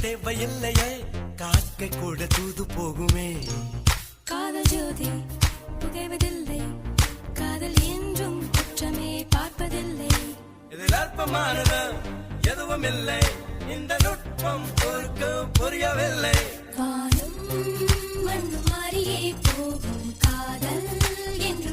தேவையில்லையே காக்கை கூட தூது போகுமே. காதல் ஜோதி புகைவதில்லை, காதல் என்றும் குற்றமே பார்ப்பதில்லை. இதில் அற்பமானது எதுவும் இல்லை, இந்த நுட்பம் பொறுக்க புரியவில்லை. வானும் மண்ணும் மாறியே போகும், காதல் என்று